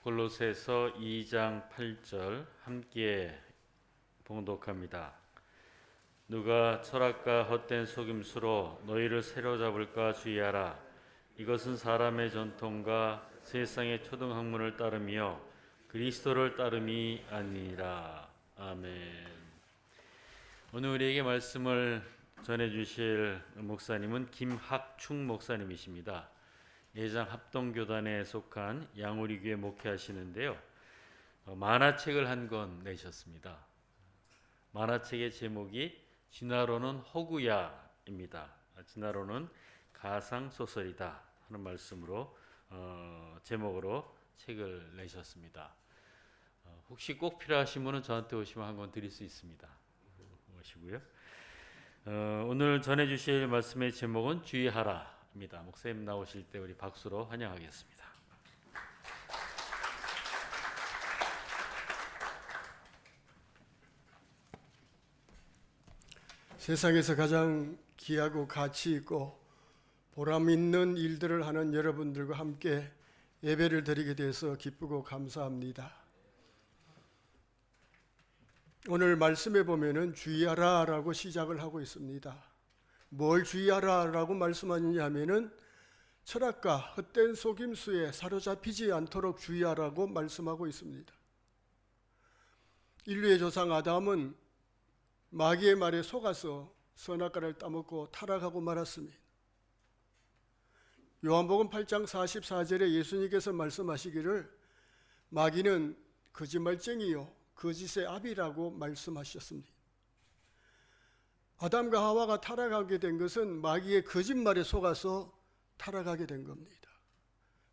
골로새서 2장 8절 함께 봉독합니다. 누가 철학과 헛된 속임수로 너희를 새로잡을까 주의하라. 이것은 사람의 전통과 세상의 초등학문을 따르며 그리스도를 따름이 아니라. 아멘. 오늘 우리에게 말씀을 전해주실 목사님은 김학충 목사님이십니다. 예장 합동교단에 속한 양우리교회 목회하시는데요. 만화책을 한 권 내셨습니다. 만화책의 제목이 진화론은 허구야입니다. 진화론은 가상소설이다 하는 말씀으로 제목으로 책을 내셨습니다. 혹시 꼭 필요하신 분은 저한테 오시면 한 권 드릴 수 있습니다. 오시고요. 오늘 전해주실 말씀의 제목은 주의하라 입니다. 목사님 나오실 때 우리 박수로 환영하겠습니다. 세상에서 가장 귀하고 가치 있고 보람 있는 일들을 하는 여러분들과 함께 예배를 드리게 돼서 기쁘고 감사합니다. 오늘 말씀에 보면은 주의하라 라고 시작을 하고 있습니다. 뭘 주의하라 라고 말씀하느냐 하면은 철학과 헛된 속임수에 사로잡히지 않도록 주의하라고 말씀하고 있습니다. 인류의 조상 아담은 마귀의 말에 속아서 선악과를 따먹고 타락하고 말았습니다. 요한복음 8장 44절에 예수님께서 말씀하시기를 마귀는 거짓말쟁이요 거짓의 아비라고 말씀하셨습니다. 아담과 하와가 타락하게 된 것은 마귀의 거짓말에 속아서 타락하게 된 겁니다.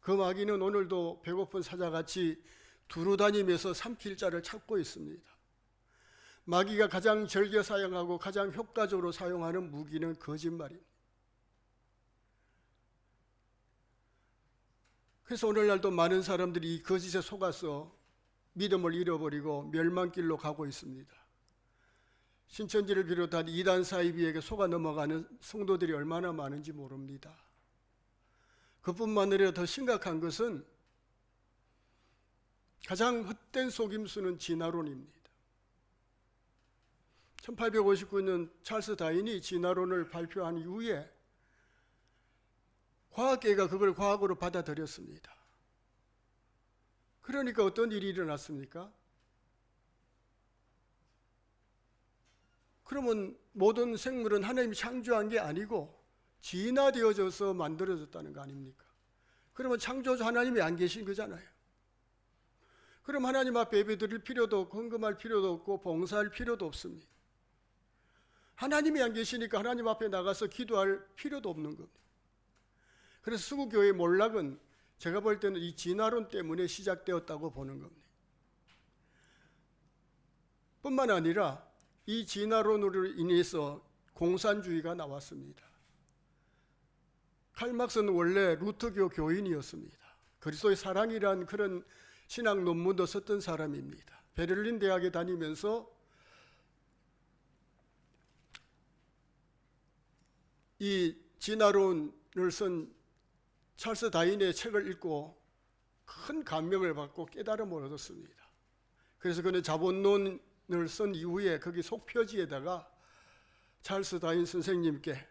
그 마귀는 오늘도 배고픈 사자같이 두루다니면서 삼킬 자를 찾고 있습니다. 마귀가 가장 즐겨 사용하고 가장 효과적으로 사용하는 무기는 거짓말입니다. 그래서 오늘날도 많은 사람들이 이 거짓에 속아서 믿음을 잃어버리고 멸망길로 가고 있습니다. 신천지를 비롯한 이단 사이비에게 속아 넘어가는 성도들이 얼마나 많은지 모릅니다. 그뿐만 아니라 더 심각한 것은 가장 헛된 속임수는 진화론입니다. 1859년 찰스 다윈이 진화론을 발표한 이후에 과학계가 그걸 과학으로 받아들였습니다. 그러니까 어떤 일이 일어났습니까? 그러면 모든 생물은 하나님이 창조한 게 아니고 진화되어져서 만들어졌다는 거 아닙니까? 그러면 창조주 하나님이 안 계신 거잖아요. 그럼 하나님 앞에 예배드릴 필요도 없고 헌금할 필요도 없고 봉사할 필요도 없습니다. 하나님이 안 계시니까 하나님 앞에 나가서 기도할 필요도 없는 겁니다. 그래서 수구교회의 몰락은 제가 볼 때는 이 진화론 때문에 시작되었다고 보는 겁니다. 뿐만 아니라 이 진화론으로 인해서 공산주의가 나왔습니다. 칼 막스는 원래 루터교 교인이었습니다. 그리스도의 사랑이란 그런 신학 논문도 썼던 사람입니다. 베를린 대학에 다니면서 이 진화론을 쓴 찰스 다윈의 책을 읽고 큰 감명을 받고 깨달음을 얻었습니다. 그래서 그는 자본론을 쓴 이후에 거기 속표지에다가 찰스 다윈 선생님께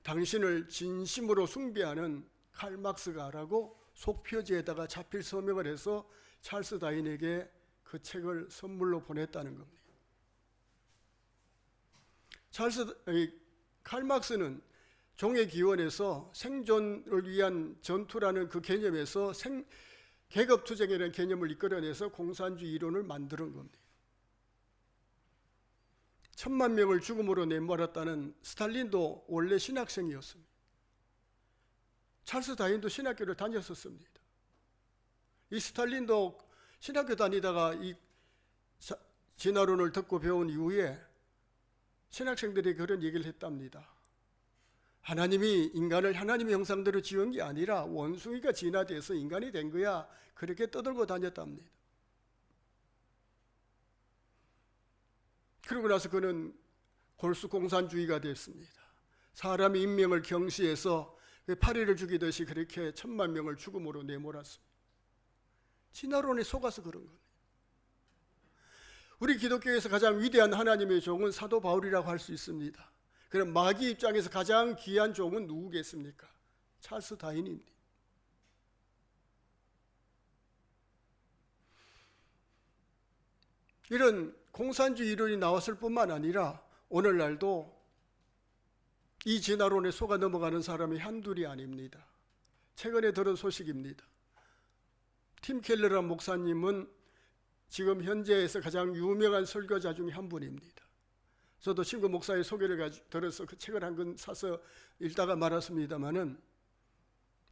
당신을 진심으로 숭배하는 칼 막스가라고 속표지에다가 자필 서명을 해서 찰스 다윈에게 그 책을 선물로 보냈다는 겁니다. 칼 막스는 종의 기원에서 생존을 위한 전투라는 그 개념에서 계급투쟁이라는 개념을 이끌어내서 공산주의 이론을 만드는 겁니다. 1,000만 명을 죽음으로 내몰았다는 스탈린도 원래 신학생이었습니다. 찰스 다윈도 신학교를 다녔었습니다. 이 스탈린도 신학교 다니다가 이 진화론을 듣고 배운 이후에 신학생들이 그런 얘기를 했답니다. 하나님이 인간을 하나님의 형상대로 지은 게 아니라 원숭이가 진화돼서 인간이 된 거야. 그렇게 떠들고 다녔답니다. 그러고 나서 그는 골수 공산주의가 됐습니다. 사람의 인명을 경시해서 파리를 죽이듯이 그렇게 10,000명을 죽음으로 내몰았습니다. 진화론에 속아서 그런 겁니다. 우리 기독교에서 가장 위대한 하나님의 종은 사도 바울이라고 할 수 있습니다. 그럼 마귀 입장에서 가장 귀한 종은 누구겠습니까? 찰스 다윈입니다. 이런 공산주의 이론이 나왔을 뿐만 아니라 오늘날도 이 진화론에 속아 넘어가는 사람이 한둘이 아닙니다. 최근에 들은 소식입니다. 팀 켈러라는 목사님은 지금 현재에서 가장 유명한 설교자 중에 한 분입니다. 저도 친구 목사의 소개를 들어서 그 책을 한 권 사서 읽다가 말았습니다마는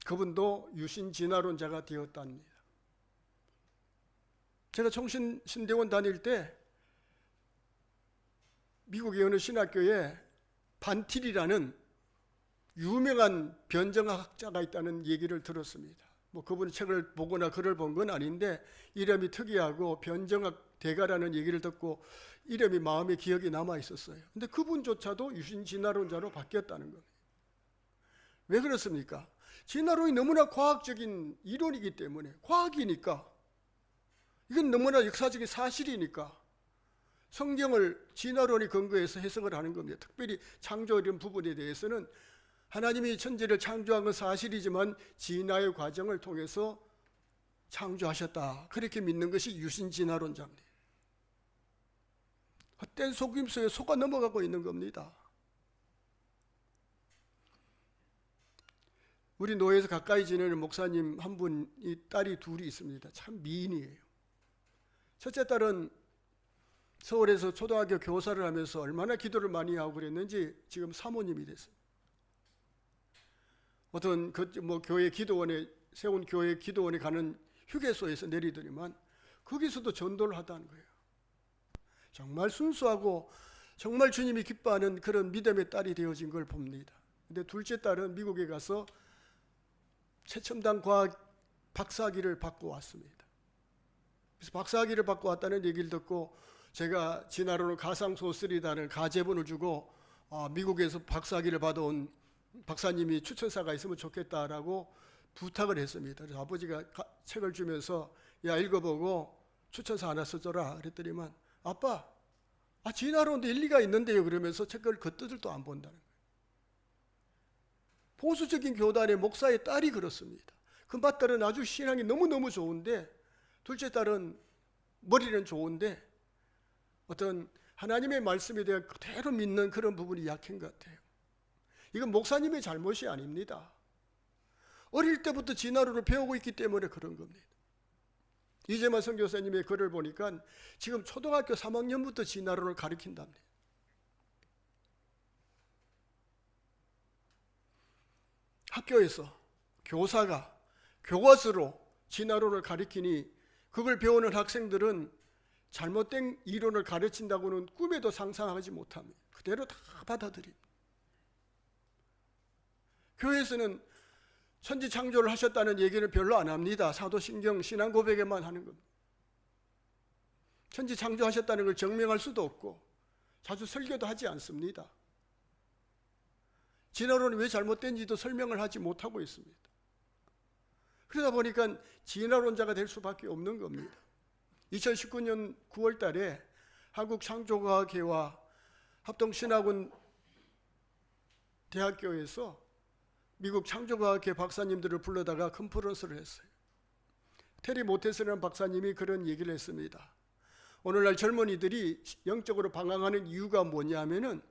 그분도 유신 진화론자가 되었답니다. 제가 총신대원 다닐 때 미국의 어느 신학교에 반틸이라는 유명한 변정학자가 있다는 얘기를 들었습니다. 뭐 그분이 책을 보거나 글을 본 건 아닌데 이름이 특이하고 변정학 대가라는 얘기를 듣고 이름이 마음에 기억이 남아 있었어요. 근데 그분조차도 유신 진화론자로 바뀌었다는 겁니다. 왜 그렇습니까? 진화론이 너무나 과학적인 이론이기 때문에, 과학이니까, 이건 너무나 역사적인 사실이니까 성경을 진화론이 근거해서 해석을 하는 겁니다. 특별히 창조 이런 부분에 대해서는 하나님이 천지를 창조한 건 사실이지만 진화의 과정을 통해서 창조하셨다, 그렇게 믿는 것이 유신 진화론자입니다. 헛된 속임수에 속아 넘어가고 있는 겁니다. 우리 노예에서 가까이 지내는 목사님 한 분이 딸이 둘이 있습니다. 참 미인이에요. 첫째 딸은 서울에서 초등학교 교사를 하면서 얼마나 기도를 많이 하고 그랬는지 지금 사모님이 됐어요. 어떤 교회 기도원에, 세운 교회 기도원에 가는 휴게소에서 내리더니만 거기서도 전도를 하다는 거예요. 정말 순수하고 정말 주님이 기뻐하는 그런 믿음의 딸이 되어진 걸 봅니다. 근데 둘째 딸은 미국에 가서 최첨단 과학 박사학위를 받고 왔습니다. 그래서 박사학위를 받고 왔다는 얘기를 듣고 제가 진화론을 가상소설이라는 가제본을 주고 미국에서 박사학위를 받아온 박사님이 추천사가 있으면 좋겠다라고 부탁을 했습니다. 그래서 아버지가 책을 주면서 야, 읽어보고 추천사 하나 써줘라 그랬더니만 아빠, 진화론도 일리가 있는데요 그러면서 책을 겉뜻을도 안 본다는 거예요. 보수적인 교단의 목사의 딸이 그렇습니다. 그 맏딸은 아주 신앙이 너무너무 좋은데, 둘째 딸은 머리는 좋은데 어떤 하나님의 말씀에 대해 그대로 믿는 그런 부분이 약한 것 같아요. 이건 목사님의 잘못이 아닙니다. 어릴 때부터 진화론을 배우고 있기 때문에 그런 겁니다. 이재만 선교사님의 글을 보니까 지금 초등학교 3학년부터 진화론을 가르친답니다. 학교에서 교사가 교과서로 진화론을 가르치니 그걸 배우는 학생들은 잘못된 이론을 가르친다고는 꿈에도 상상하지 못합니다. 그대로 다 받아들입니다. 교회에서는 천지 창조를 하셨다는 얘기를 별로 안 합니다. 사도신경 신앙 고백에만 하는 겁니다. 천지 창조하셨다는 걸 증명할 수도 없고 자주 설교도 하지 않습니다. 진화론이 왜 잘못된지도 설명을 하지 못하고 있습니다. 그러다 보니까 진화론자가 될 수밖에 없는 겁니다. 2019년 9월 달에 한국창조과학회와 합동신학원 대학교에서 미국 창조과학회 박사님들을 불러다가 컨퍼런스를 했어요. 테리 모테스라는 박사님이 그런 얘기를 했습니다. 오늘날 젊은이들이 영적으로 방황하는 이유가 뭐냐면은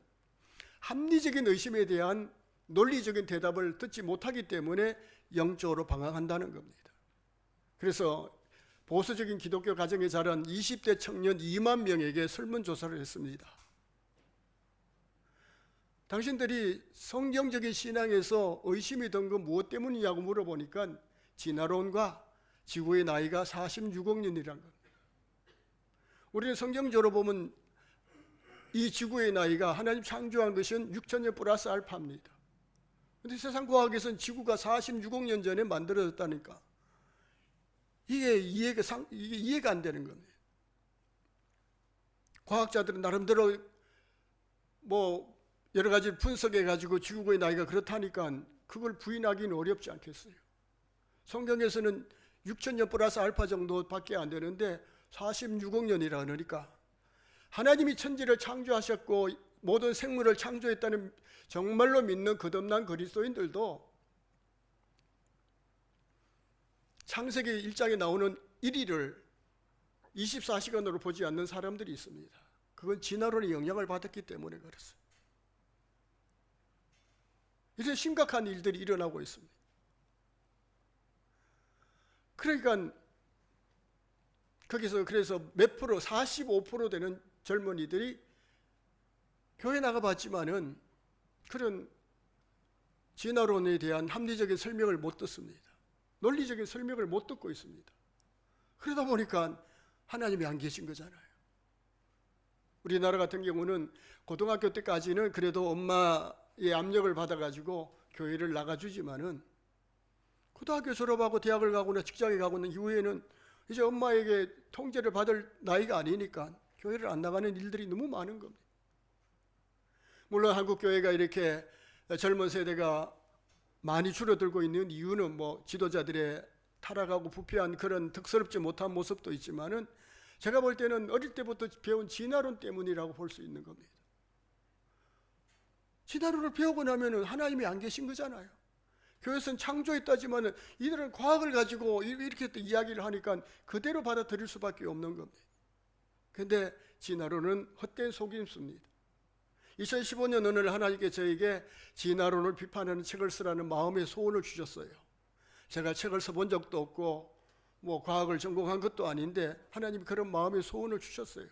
합리적인 의심에 대한 논리적인 대답을 듣지 못하기 때문에 영적으로 방황한다는 겁니다. 그래서 보수적인 기독교 가정에 자란 20대 청년 2만 명에게 설문조사를 했습니다. 당신들이 성경적인 신앙에서 의심이 든 건 무엇 때문이냐고 물어보니까 진화론과 지구의 나이가 46억 년이라는 겁니다. 우리는 성경적으로 보면 이 지구의 나이가 하나님 창조한 것은 6천년 플러스 알파입니다. 그런데 세상 과학에서는 지구가 46억 년 전에 만들어졌다니까 이게 이해가 안 되는 겁니다. 과학자들은 나름대로 여러 가지 분석해 가지고 지구의 나이가 그렇다니까 그걸 부인하기는 어렵지 않겠어요? 성경에서는 6천년 플러스 알파 정도밖에 안 되는데 46억 년이라 그러니까 하나님이 천지를 창조하셨고 모든 생물을 창조했다는 정말로 믿는 거듭난 그리스도인들도 창세기 1장에 나오는 1일을 24시간으로 보지 않는 사람들이 있습니다. 그건 진화론의 영향을 받았기 때문에 그렇습니다. 이런 심각한 일들이 일어나고 있습니다. 그러니까 거기서 그래서 몇 프로 45% 되는 젊은이들이 교회 나가봤지만은 그런 진화론에 대한 합리적인 설명을 못 듣습니다. 논리적인 설명을 못 듣고 있습니다. 그러다 보니까 하나님이 안 계신 거잖아요. 우리나라 같은 경우는 고등학교 때까지는 그래도 엄마의 압력을 받아가지고 교회를 나가주지만은 고등학교 졸업하고 대학을 가거나 직장에 가고는 이후에는 이제 엄마에게 통제를 받을 나이가 아니니까 교회를 안 나가는 일들이 너무 많은 겁니다. 물론 한국 교회가 이렇게 젊은 세대가 많이 줄어들고 있는 이유는 뭐 지도자들의 타락하고 부패한 그런 득스럽지 못한 모습도 있지만은 제가 볼 때는 어릴 때부터 배운 진화론 때문이라고 볼 수 있는 겁니다. 진화론을 배우고 나면은 하나님이 안 계신 거잖아요. 교회에서는 창조했다지만은 이들은 과학을 가지고 이렇게 또 이야기를 하니까 그대로 받아들일 수밖에 없는 겁니다. 그런데 진화론은 헛된 속임수입니다. 2015년 어느 날 하나님께 저에게 진화론을 비판하는 책을 쓰라는 마음의 소원을 주셨어요. 제가 책을 써본 적도 없고 뭐 과학을 전공한 것도 아닌데 하나님이 그런 마음의 소원을 주셨어요.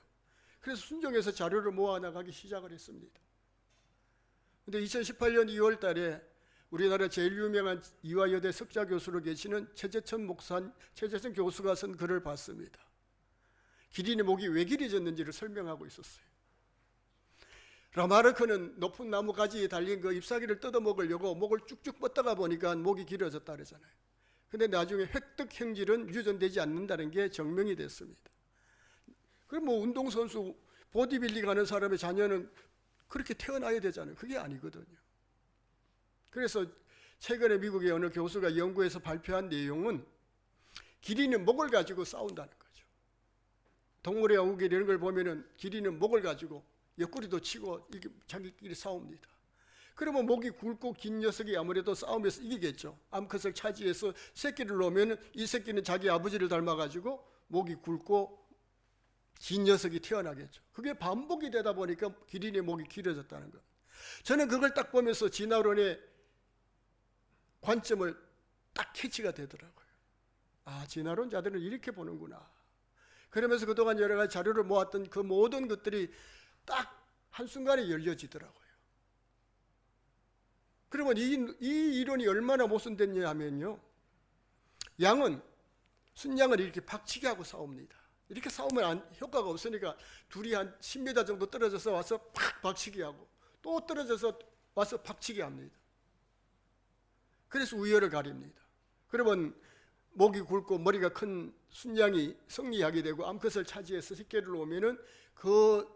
그래서 순종해서 자료를 모아나가기 시작을 했습니다. 근데 2018년 2월 달에 우리나라 제일 유명한 이화여대 석좌 교수로 계시는 최재천 교수가 쓴 글을 봤습니다. 기린의 목이 왜 길어졌는지를 설명하고 있었어요. 라마르크는 높은 나무 가지에 달린 그 잎사귀를 뜯어먹으려고 목을 쭉쭉 뻗다가 보니까 목이 길어졌다 그러잖아요. 근데 나중에 획득 행질은 유전되지 않는다는 게 증명이 됐습니다. 그럼 뭐 운동선수 보디빌딩 하는 사람의 자녀는 그렇게 태어나야 되잖아요. 그게 아니거든요. 그래서 최근에 미국의 어느 교수가 연구해서 발표한 내용은 기린은 목을 가지고 싸운다는 거죠. 동물의 어우기 이런 걸 보면은 기린은 목을 가지고 옆구리도 치고 이게 자기끼리 싸웁니다. 그러면 목이 굵고 긴 녀석이 아무래도 싸움에서 이기겠죠. 암컷을 차지해서 새끼를 놓으면 이 새끼는 자기 아버지를 닮아가지고 목이 굵고 긴 녀석이 태어나겠죠. 그게 반복이 되다 보니까 기린의 목이 길어졌다는 것. 저는 그걸 딱 보면서 진화론의 관점을 딱 캐치가 되더라고요. 아, 진화론자들은 이렇게 보는구나. 그러면서 그동안 여러 가지 자료를 모았던 그 모든 것들이 딱 한순간에 열려지더라고요. 그러면 이 이론이 얼마나 모순됐냐 하면요. 양은, 순양을 이렇게 박치기 하고 싸웁니다. 이렇게 싸우면 효과가 없으니까 둘이 한 10m 정도 떨어져서 와서 팍 박치기 하고 또 떨어져서 와서 박치기 합니다. 그래서 우열을 가립니다. 그러면 목이 굵고 머리가 큰 순양이 승리하게 되고 암컷을 차지해서 새끼를 놓으면은 그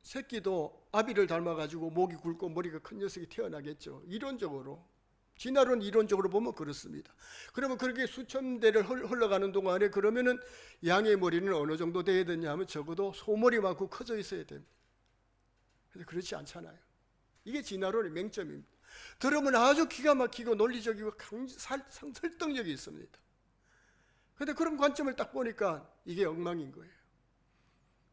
새끼도 아비를 닮아가지고 목이 굵고 머리가 큰 녀석이 태어나겠죠. 이론적으로. 진화론 이론적으로 보면 그렇습니다. 그러면 그렇게 수천 대를 흘러가는 동안에 그러면은 양의 머리는 어느 정도 돼야 되냐 하면 적어도 소머리만큼 커져 있어야 됩니다. 그런데 그렇지 않잖아요. 이게 진화론의 맹점입니다. 들으면 아주 기가 막히고 논리적이고 설득력이 있습니다. 그런데 그런 관점을 딱 보니까 이게 엉망인 거예요.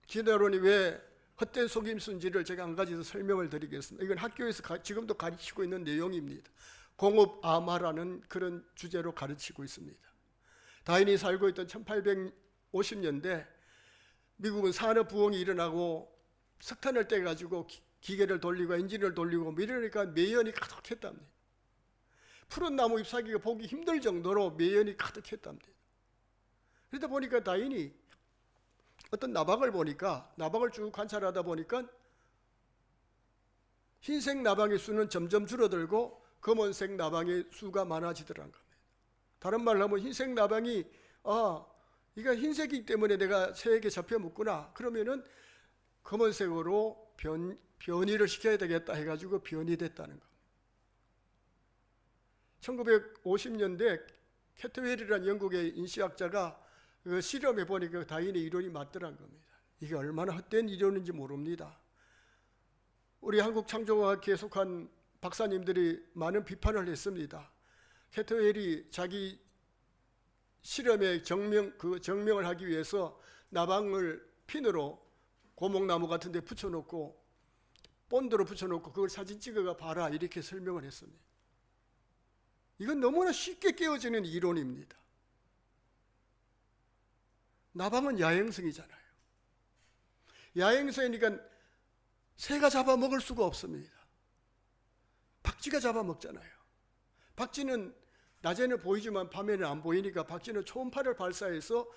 진화론이 왜 헛된 속임수인지를 제가 한 가지 더 설명을 드리겠습니다. 이건 학교에서 지금도 가르치고 있는 내용입니다. 공업 암화라는 그런 주제로 가르치고 있습니다. 다인이 살고 있던 1850년대 미국은 산업 부흥이 일어나고 석탄을 떼가지고 기계를 돌리고 엔진을 돌리고 이러니까 매연이 가득했답니다. 푸른 나무 잎사귀가 보기 힘들 정도로 매연이 가득했답니다. 그러다 보니까 다인이 어떤 나방을 보니까 나방을 쭉 관찰하다 보니까 흰색 나방의 수는 점점 줄어들고 검은색 나방의 수가 많아지더라는 겁니다. 다른 말로 하면 흰색 나방이 이거 흰색이기 때문에 내가 새에게 잡혀 먹구나. 그러면은 검은색으로 변이를 시켜야 되겠다 해가지고 변이됐다는 겁니다. 1950년대 캐트웰이라는 영국의 인시학자가 그 실험해 보니까 다윈의 이론이 맞더란 겁니다. 이게 얼마나 헛된 이론인지 모릅니다. 우리 한국 창조과학회에 속한 박사님들이 많은 비판을 했습니다. 캐트웰이 자기 실험의 정명을 하기 위해서 나방을 핀으로 고목나무 같은 데 붙여놓고 본드로 붙여놓고 그걸 사진 찍어가 봐라 이렇게 설명을 했습니다. 이건 너무나 쉽게 깨어지는 이론입니다. 나방은 야행성이잖아요. 야행성이니까 새가 잡아먹을 수가 없습니다. 박쥐가 잡아먹잖아요. 박쥐는 낮에는 보이지만 밤에는 안 보이니까 박쥐는 초음파를 발사해서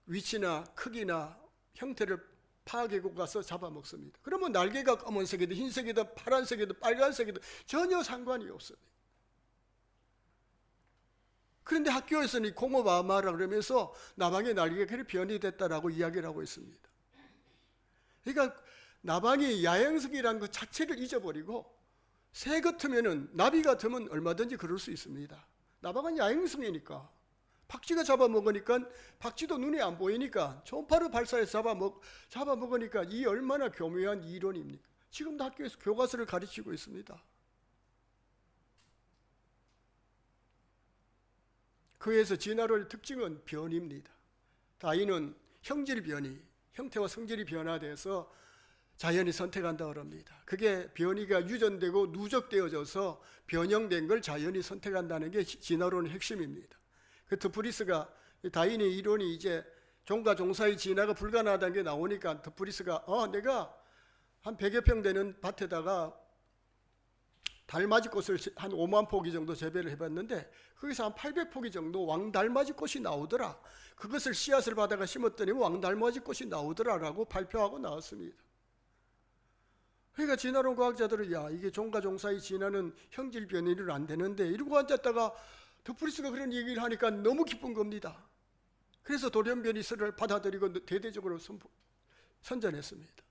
위치나 크기나 형태를 파악하고 가서 잡아먹습니다. 그러면 날개가 검은색이든 흰색이든 파란색이든 빨간색이든 전혀 상관이 없습니다. 그런데 학교에서는 이 공업아마라 그러면서 나방의 날개가 그렇게 변이 됐다라고 이야기를 하고 있습니다. 그러니까 나방이 야행성이라는 것 자체를 잊어버리고 새 같으면은 나비 같으면 얼마든지 그럴 수 있습니다. 나방은 야행성이니까 박쥐가 잡아먹으니까 박쥐도 눈에 안 보이니까 초음파를 발사해서 잡아먹으니까 이 얼마나 교묘한 이론입니까? 지금도 학교에서 교과서를 가르치고 있습니다. 그에서 진화론의 특징은 변입니다. 다윈은 형질 변이, 형태와 성질이 변화돼서 자연이 선택한다고 합니다. 그게 변이가 유전되고 누적되어져서 변형된 걸 자연이 선택한다는 게 진화론의 핵심입니다. 그 드프리스가 다윈의 이론이 이제 종과 종사의 진화가 불가능하다는 게 나오니까 드프리스가 내가 한 100여 평 되는 밭에다가 달맞이꽃을 한 5만 포기 정도 재배를 해봤는데 거기서 한 800포기 정도 왕달맞이꽃이 나오더라. 그것을 씨앗을 받아가 심었더니 왕달맞이꽃이 나오더라라고 발표하고 나왔습니다. 그러니까 진화론 과학자들은 이게 종과 종사의 진화는 형질 변이는 안 되는데 이러고 앉았다가 드프리스가 그런 얘기를 하니까 너무 기쁜 겁니다. 그래서 돌연변이설을 받아들이고 대대적으로 선전했습니다.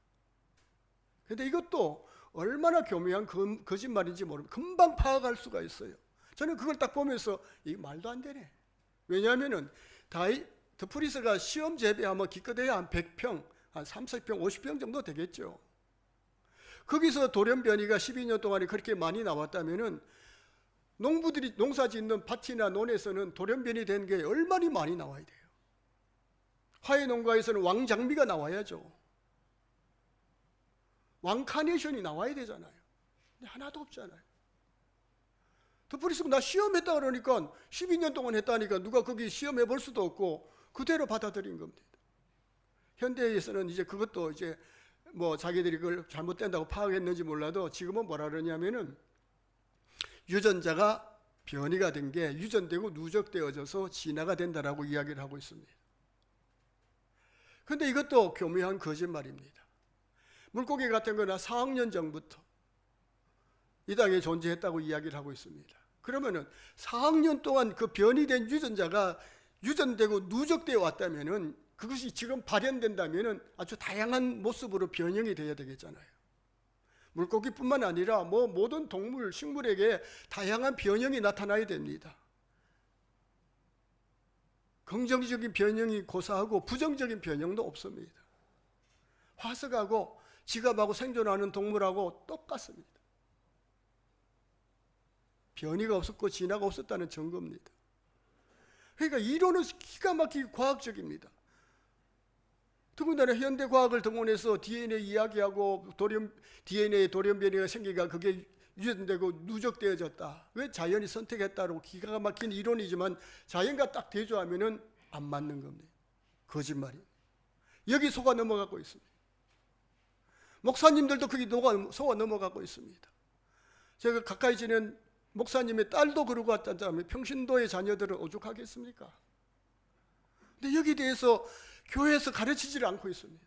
그런데 이것도 얼마나 교묘한 거짓말인지 모르면 금방 파악할 수가 있어요. 저는 그걸 딱 보면서 이게 말도 안 되네. 왜냐하면은 드프리스가 시험 재배하면 기껏해야 한 100평, 한 30평, 50평 정도 되겠죠. 거기서 돌연변이가 12년 동안에 그렇게 많이 나왔다면은 농부들이 농사 짓는 밭이나 논에서는 돌연변이 된 게 얼마나 많이 나와야 돼요. 화훼 농가에서는 왕장미가 나와야죠. 왕카네이션이 나와야 되잖아요. 근데 하나도 없잖아요. 드프리스가 나 시험했다 그러니까 12년 동안 했다니까 누가 거기 시험해 볼 수도 없고 그대로 받아들인 겁니다. 현대에서는 이제 그것도 이제 뭐 자기들이 그걸 잘못된다고 파악했는지 몰라도 지금은 뭐라 그러냐면은 유전자가 변이가 된 게 유전되고 누적되어져서 진화가 된다라고 이야기를 하고 있습니다. 그런데 이것도 교묘한 거짓말입니다. 물고기 같은 거나 4억년 전부터 이 땅에 존재했다고 이야기를 하고 있습니다. 그러면은 4억년 동안 그 변이된 유전자가 유전되고 누적되어 왔다면은 그것이 지금 발현된다면은 아주 다양한 모습으로 변형이 되어야 되겠잖아요. 물고기뿐만 아니라 모든 동물, 식물에게 다양한 변형이 나타나야 됩니다. 긍정적인 변형이 고사하고 부정적인 변형도 없습니다. 화석하고 지갑하고 생존하는 동물하고 똑같습니다. 변이가 없었고 진화가 없었다는 증거입니다. 그러니까 이론은 기가 막히게 과학적입니다. 더군다나 현대 과학을 동원해서 DNA 이야기하고 DNA에 돌연변이가 생기가 그게 유전되고 누적되어졌다. 왜 자연이 선택했다고 기가 막힌 이론이지만 자연과 딱 대조하면은 안 맞는 겁니다. 거짓말이에요. 여기 속아 넘어가고 있습니다. 목사님들도 거기 속아 넘어가고 있습니다. 제가 가까이 지낸 목사님의 딸도 그러고 왔다면 평신도의 자녀들은 오죽하겠습니까? 근데 여기에 대해서 교회에서 가르치지를 않고 있습니다.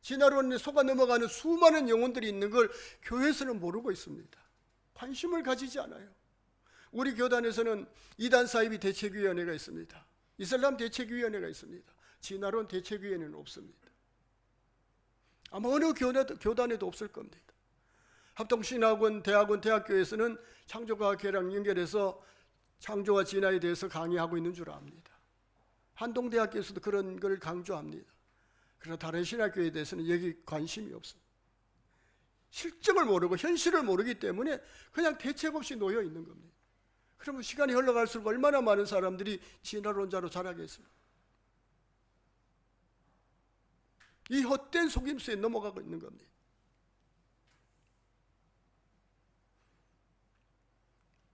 진화론에 속아 넘어가는 수많은 영혼들이 있는 걸 교회에서는 모르고 있습니다. 관심을 가지지 않아요. 우리 교단에서는 이단 사이비 대책위원회가 있습니다. 이슬람 대책위원회가 있습니다. 진화론 대책위원회는 없습니다. 아마 어느 교단에도 없을 겁니다. 합동신학원, 대학원, 대학교에서는 창조과학회랑 연결해서 창조와 진화에 대해서 강의하고 있는 줄 압니다. 한동대학교에서도 그런 걸 강조합니다. 그러나 다른 신학교에 대해서는 여기 관심이 없습니다. 실정을 모르고 현실을 모르기 때문에 그냥 대책 없이 놓여 있는 겁니다. 그러면 시간이 흘러갈수록 얼마나 많은 사람들이 진화론자로 자라겠습니까? 이 헛된 속임수에 넘어가고 있는 겁니다.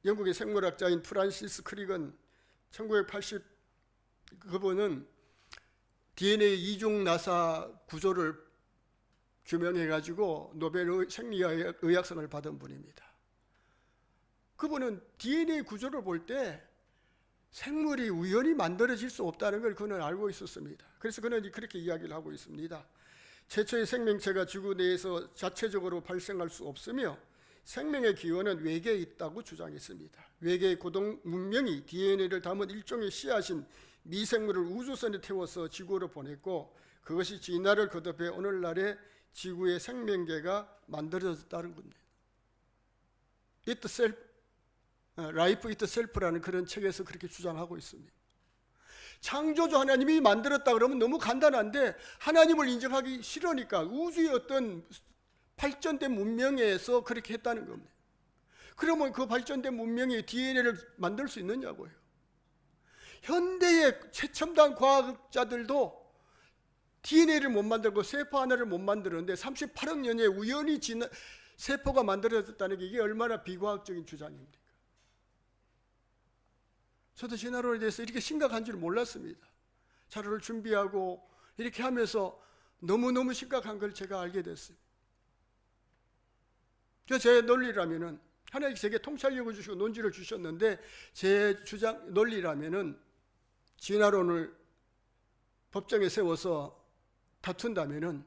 영국의 생물학자인 프란시스 크릭은 1980 그분은 DNA 이중 나사 구조를 규명해가지고 노벨 생리의학상을 받은 분입니다. 그분은 DNA 구조를 볼 때 생물이 우연히 만들어질 수 없다는 걸 그는 알고 있었습니다. 그래서 그는 그렇게 이야기를 하고 있습니다. 최초의 생명체가 지구 내에서 자체적으로 발생할 수 없으며 생명의 기원은 외계에 있다고 주장했습니다. 외계의 고동 문명이 DNA를 담은 일종의 씨앗인 미생물을 우주선에 태워서 지구로 보냈고 그것이 진화를 거듭해 오늘날의 지구의 생명계가 만들어졌다는 겁니다. Life Itself라는 그런 책에서 그렇게 주장하고 있습니다. 창조주 하나님이 만들었다 그러면 너무 간단한데 하나님을 인정하기 싫으니까 우주의 어떤 발전된 문명에서 그렇게 했다는 겁니다. 그러면 그 발전된 문명이 DNA를 만들 수 있느냐고요. 현대의 최첨단 과학자들도 DNA를 못 만들고 세포 하나를 못 만드는데 38억 년에 우연히 세포가 만들어졌다는 게 이게 얼마나 비과학적인 주장입니까? 저도 진화론에 대해서 이렇게 심각한 줄 몰랐습니다. 자료를 준비하고 이렇게 하면서 너무너무 심각한 걸 제가 알게 됐어요. 제 논리라면은 하나님께서 제게 통찰력을 주시고 논지를 주셨는데 제 주장 논리라면은 진화론을 법정에 세워서 다툰다면은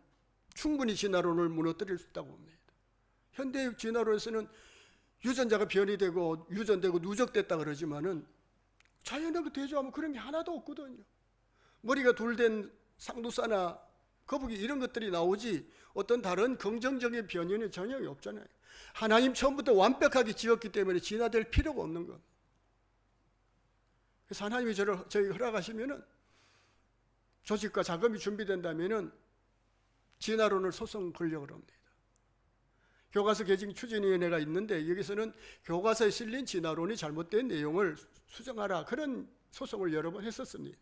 충분히 진화론을 무너뜨릴 수 있다고 봅니다. 현대의 진화론에서는 유전자가 변이되고 유전되고 누적됐다 그러지만은 자연하고 대조하면 그런 게 하나도 없거든요. 머리가 둘된 쌍두싸나 거북이 이런 것들이 나오지 어떤 다른 긍정적인 변이는 전혀 없잖아요. 하나님 처음부터 완벽하게 지었기 때문에 진화될 필요가 없는 것. 그래서 하나님이 저희 허락하시면은 조직과 자금이 준비된다면은 진화론을 소송 걸려고 합니다. 교과서 개정 추진위원회가 있는데 여기서는 교과서에 실린 진화론이 잘못된 내용을 수정하라 그런 소송을 여러 번 했었습니다.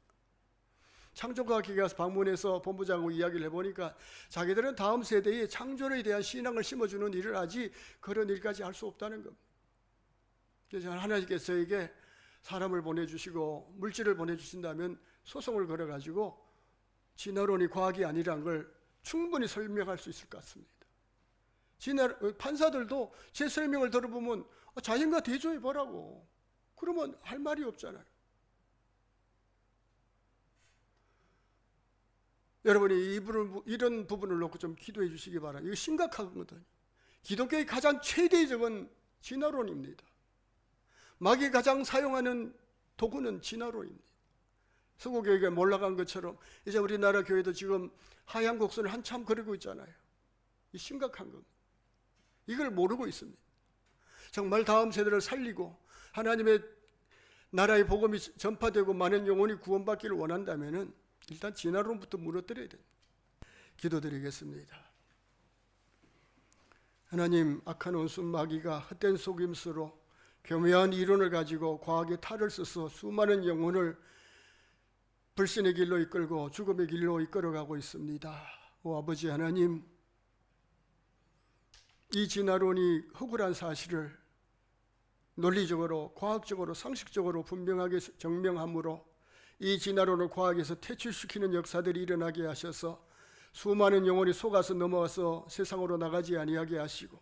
창조과학회에 가서 방문해서 본부장하고 이야기를 해보니까 자기들은 다음 세대에 창조에 대한 신앙을 심어주는 일을 하지 그런 일까지 할 수 없다는 겁니다. 그래서 하나님께서 저에게 사람을 보내주시고 물질을 보내주신다면 소송을 걸어가지고 진화론이 과학이 아니란 걸 충분히 설명할 수 있을 것 같습니다. 판사들도 제 설명을 들어보면 자연과 대조해보라고 그러면 할 말이 없잖아요. 여러분이 이런 부분을 놓고 좀 기도해 주시기 바랍니다. 이거 심각하거든요. 기독교의 가장 최대적인 진화론입니다. 마귀가 가장 사용하는 도구는 진화론입니다. 서구교회가 몰락한 것처럼 이제 우리나라 교회도 지금 하향 곡선을 한참 그리고 있잖아요. 이 심각한 겁니다. 이걸 모르고 있습니다. 정말 다음 세대를 살리고 하나님의 나라의 복음이 전파되고 많은 영혼이 구원받기를 원한다면은 일단 진화론부터 무너뜨려야 됩니다. 기도드리겠습니다. 하나님, 악한 원수 마귀가 헛된 속임수로 교묘한 이론을 가지고 과학의 탈을 써서 수많은 영혼을 불신의 길로 이끌고 죽음의 길로 이끌어가고 있습니다. 오 아버지 하나님, 이 진화론이 허구란 사실을 논리적으로 과학적으로 상식적으로 분명하게 증명함으로 이 진화론을 과학에서 퇴출시키는 역사들이 일어나게 하셔서 수많은 영혼이 속아서 넘어와서 세상으로 나가지 아니하게 하시고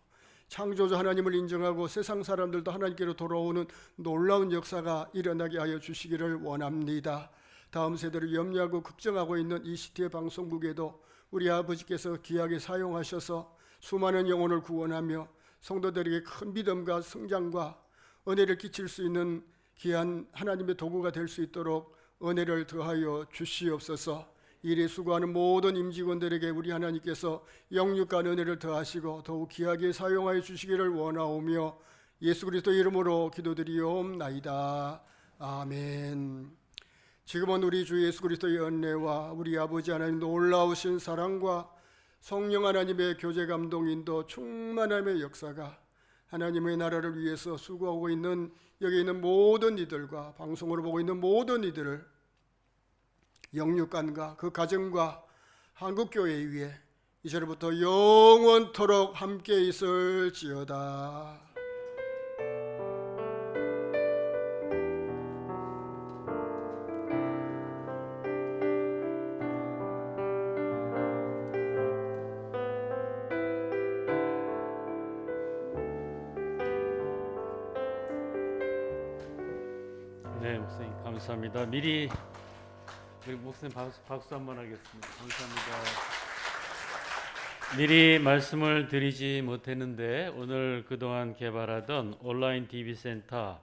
창조주 하나님을 인정하고 세상 사람들도 하나님께로 돌아오는 놀라운 역사가 일어나게 하여 주시기를 원합니다. 다음 세대를 염려하고 걱정하고 있는 이 시티의 방송국에도 우리 아버지께서 귀하게 사용하셔서 수많은 영혼을 구원하며 성도들에게 큰 믿음과 성장과 은혜를 끼칠 수 있는 귀한 하나님의 도구가 될 수 있도록 은혜를 더하여 주시옵소서. 일에 수고하는 모든 임직원들에게 우리 하나님께서 영육간 은혜를 더하시고 더욱 귀하게 사용하여 주시기를 원하오며 예수 그리스도 이름으로 기도드리옵나이다. 아멘. 지금은 우리 주 예수 그리스도의 은혜와 우리 아버지 하나님 놀라우신 사랑과 성령 하나님의 교제 감동 인도 충만함의 역사가 하나님의 나라를 위해서 수고하고 있는 여기 있는 모든 이들과 방송으로 보고 있는 모든 이들을 영육간과 그 가정과 한국교회 위에 이제부터 영원토록 함께 있을지어다. 네, 목사님 감사합니다. 미리 우리 목사님 박수 한번 하겠습니다. 감사합니다. 미리 말씀을 드리지 못했는데 오늘 그동안 개발하던 온라인 TV 센터